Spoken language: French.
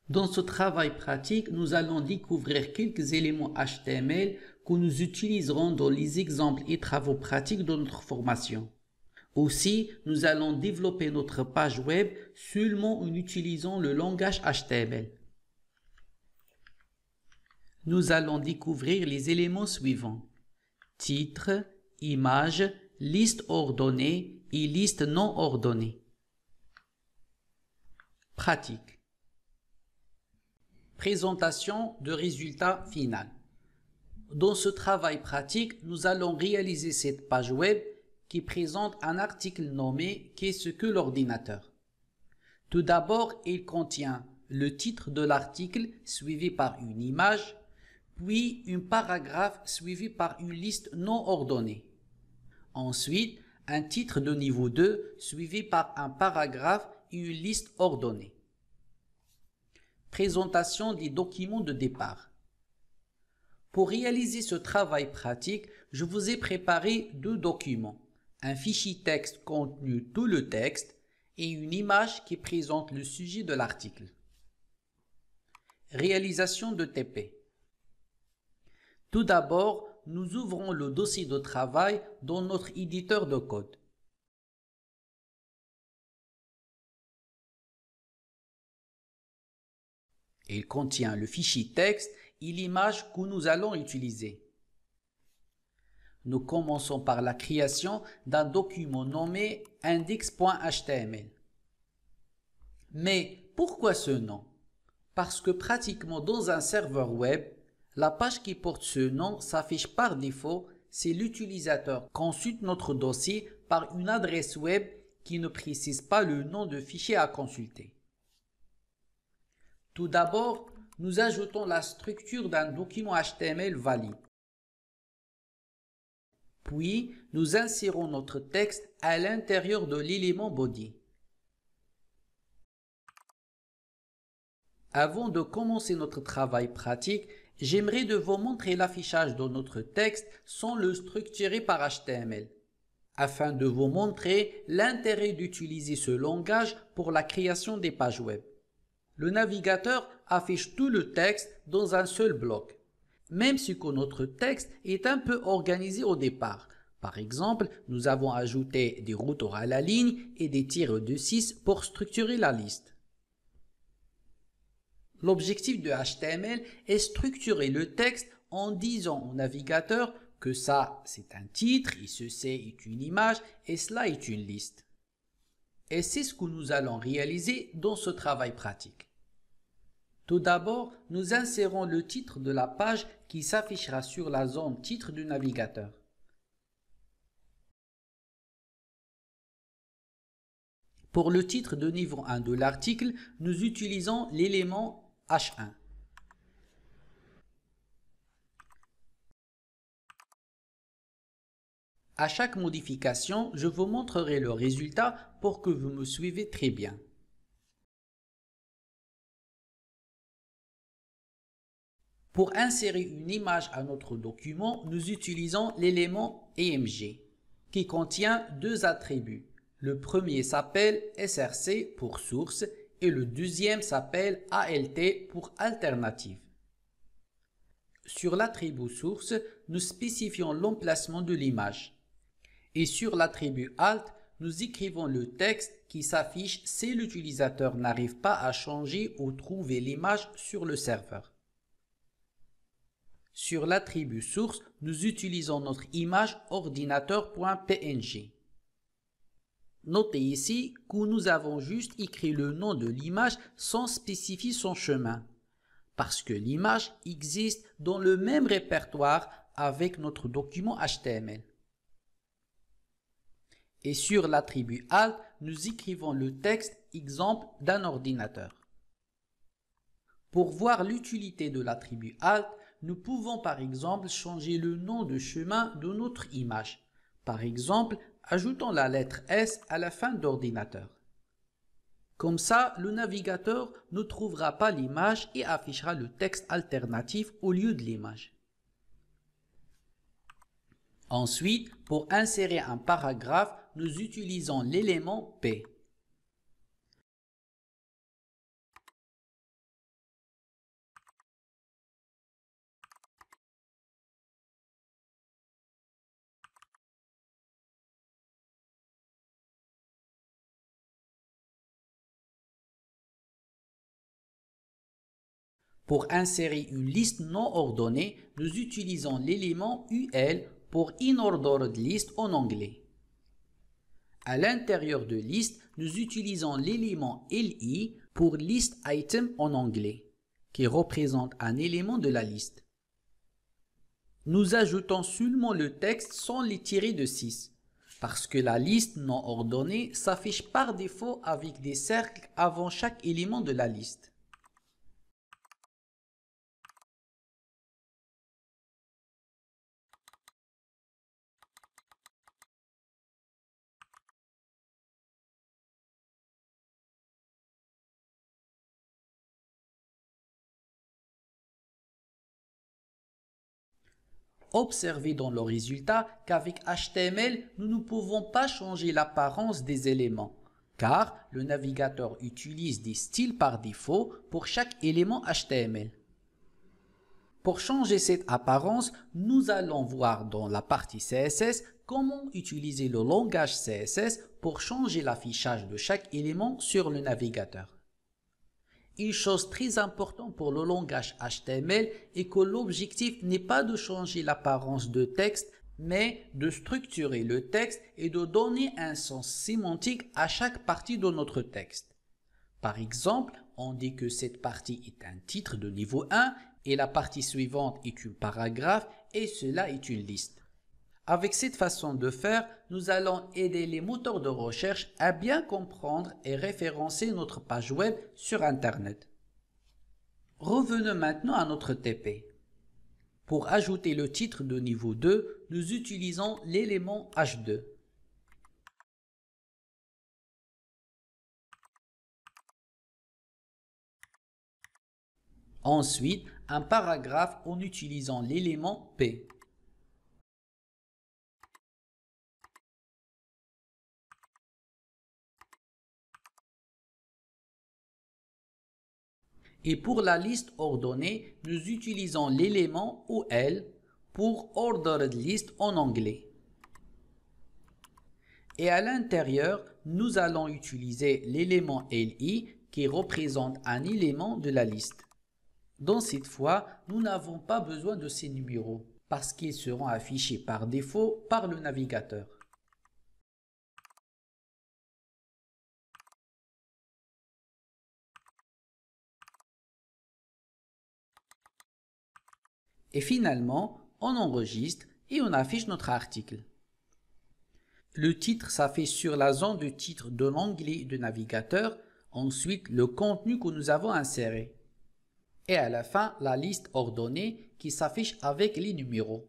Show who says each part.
Speaker 1: Dans ce travail pratique, nous allons découvrir quelques éléments HTML que nous utiliserons dans les exemples et travaux pratiques de notre formation. Aussi, nous allons développer notre page web seulement en utilisant le langage HTML. Nous allons découvrir les éléments suivants: titre, image, liste ordonnée et liste non ordonnée. Pratique. Présentation de résultat final. Dans ce travail pratique, nous allons réaliser cette page web qui présente un article nommé « Qu'est-ce que l'ordinateur ?» Tout d'abord, il contient le titre de l'article suivi par une image, puis un paragraphe suivi par une liste non ordonnée. Ensuite, un titre de niveau 2 suivi par un paragraphe et une liste ordonnée. Présentation des documents de départ. Pour réaliser ce travail pratique, je vous ai préparé deux documents, un fichier texte contenu tout le texte et une image qui présente le sujet de l'article. Réalisation de TP. Tout d'abord, nous ouvrons le dossier de travail dans notre éditeur de code. Il contient le fichier texte et l'image que nous allons utiliser. Nous commençons par la création d'un document nommé index.html. Mais pourquoi ce nom? Parce que pratiquement dans un serveur web, la page qui porte ce nom s'affiche par défaut si l'utilisateur consulte notre dossier par une adresse web qui ne précise pas le nom de fichier à consulter. Tout d'abord, nous ajoutons la structure d'un document HTML valide. Puis, nous insérons notre texte à l'intérieur de l'élément body. Avant de commencer notre travail pratique, j'aimerais de vous montrer l'affichage de notre texte sans le structurer par HTML, afin de vous montrer l'intérêt d'utiliser ce langage pour la création des pages web. Le navigateur affiche tout le texte dans un seul bloc, même si notre texte est un peu organisé au départ. Par exemple, nous avons ajouté des routeurs à la ligne et des tirs de 6 pour structurer la liste. L'objectif de HTML est structurer le texte en disant au navigateur que ça c'est un titre et ceci est une image et cela est une liste. Et c'est ce que nous allons réaliser dans ce travail pratique. Tout d'abord, nous insérons le titre de la page qui s'affichera sur la zone titre du navigateur. Pour le titre de niveau 1 de l'article, nous utilisons l'élément H1. À chaque modification, je vous montrerai le résultat pour que vous me suivez très bien. Pour insérer une image à notre document, nous utilisons l'élément EMG, qui contient deux attributs. Le premier s'appelle SRC pour source et le deuxième s'appelle ALT pour alternative. Sur l'attribut source, nous spécifions l'emplacement de l'image. Et sur l'attribut alt, nous écrivons le texte qui s'affiche si l'utilisateur n'arrive pas à changer ou trouver l'image sur le serveur. Sur l'attribut source, nous utilisons notre image ordinateur.png. Notez ici que nous avons juste écrit le nom de l'image sans spécifier son chemin, parce que l'image existe dans le même répertoire avec notre document HTML. Et sur l'attribut alt, nous écrivons le texte exemple d'un ordinateur. Pour voir l'utilité de l'attribut alt, nous pouvons par exemple changer le nom de chemin de notre image. Par exemple, ajoutons la lettre S à la fin d'ordinateur. Comme ça, le navigateur ne trouvera pas l'image et affichera le texte alternatif au lieu de l'image. Ensuite, pour insérer un paragraphe, nous utilisons l'élément P. Pour insérer une liste non ordonnée, nous utilisons l'élément UL pour Unordered List en anglais. À l'intérieur de liste, nous utilisons l'élément LI pour List Item en anglais, qui représente un élément de la liste. Nous ajoutons seulement le texte sans les tirer de 6, parce que la liste non ordonnée s'affiche par défaut avec des cercles avant chaque élément de la liste. Observez dans le résultat qu'avec HTML, nous ne pouvons pas changer l'apparence des éléments, car le navigateur utilise des styles par défaut pour chaque élément HTML. Pour changer cette apparence, nous allons voir dans la partie CSS comment utiliser le langage CSS pour changer l'affichage de chaque élément sur le navigateur. Une chose très importante pour le langage HTML est que l'objectif n'est pas de changer l'apparence de texte, mais de structurer le texte et de donner un sens sémantique à chaque partie de notre texte. Par exemple, on dit que cette partie est un titre de niveau 1 et la partie suivante est un paragraphe et cela est une liste. Avec cette façon de faire, nous allons aider les moteurs de recherche à bien comprendre et référencer notre page web sur Internet. Revenons maintenant à notre TP. Pour ajouter le titre de niveau 2, nous utilisons l'élément H2. Ensuite, un paragraphe en utilisant l'élément P. Et pour la liste ordonnée, nous utilisons l'élément OL pour Ordered List en anglais. Et à l'intérieur, nous allons utiliser l'élément LI qui représente un élément de la liste. Dans cette fois, nous n'avons pas besoin de ces numéros parce qu'ils seront affichés par défaut par le navigateur. Et finalement, on enregistre et on affiche notre article. Le titre s'affiche sur la zone de titre de l'onglet de navigateur, ensuite le contenu que nous avons inséré. Et à la fin, la liste ordonnée qui s'affiche avec les numéros.